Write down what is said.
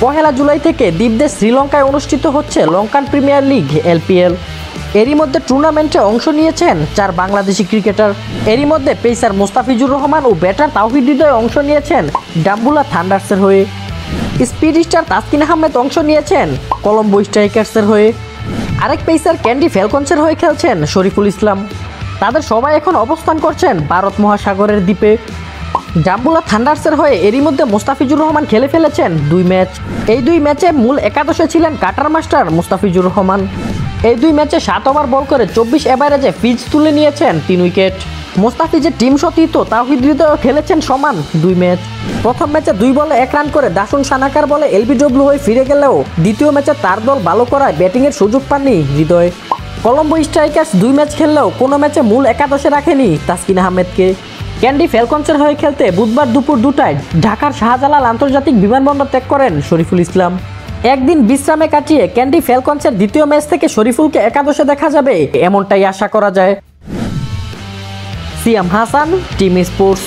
পহেলা জুলাই থেকে দ্বীপদেশ শ্রীলঙ্কায় অনুষ্ঠিত হচ্ছে লঙ্কান প্রিমিয়ার লিগ এলপিএল। এরই মধ্যে টুর্নামেন্টে অংশ নিয়েছেন 4 বাংলাদেশি ক্রিকেটার। এরই মধ্যে পেসার মোস্তাফিজুর রহমান ও ব্যাটার তাওহিদ হৃদয় অংশ নিয়েছেন ডাম্বুলা থান্ডার্সের হয়ে। স্পিড স্টার তাসকিন আহমেদ অংশ নিয়েছেন কলম্বো স্ট্রাইকার্সের হয়ে। আরেক পেসার ক্যান্ডি ফ্যালকনসের হয়ে খেলছেন শরীফুল ইসলাম। তাদের সবাই এখন অবস্থান করছেন ভারত মহাসাগরের দ্বীপে। ডাম্বুলা থান্ডার্সের হয়ে এরই মধ্যে মোস্তাফিজুর রহমান খেলে ফেলেছেন 2 ম্যাচ। এই 2 ম্যাচে মূল একাদশে ছিলেন কাটার মাস্টার মোস্তাফিজুর রহমান। এই 2 ম্যাচে 7 ওভার বল করে 24 এভারেজে পিচ তুলে নিয়েছেন 3 উইকেট। মোস্তাফিজের টিম সতীর্থ তাওহিদ হৃদয় খেলেছেন সমান 2 ম্যাচ। প্রথম ম্যাচে 2 বলে 1 রান করে দাসুন সানাকার বলে এলবিডব্লিউ হয়ে ফিরে গেলেও দ্বিতীয় ম্যাচে তার দল ভালো করায় ব্যাটিংয়ের সুযোগ পাননি হৃদয়। কলম্বো স্ট্রাইকার্স 2 ম্যাচ খেললেও কোনো ম্যাচে মূল একাদশে রাখেনি তাসকিন আহমেদকে। ক্যান্ডি ফ্যালকনসের হয়ে খেলতে বুধবার দুপুর 2টায় ঢাকার শাহজালাল আন্তর্জাতিক বিমানবন্দর ত্যাগ করেন শরীফুল ইসলাম। একদিন বিশ্রামে কাটিয়ে ক্যান্ডি ফ্যালকনসের দ্বিতীয় ম্যাচ থেকে শরীফুলকে একাদশে দেখা যাবে এমনটাই আশা করা যায়। সিয়াম হাসান, টিম স্পোর্টস।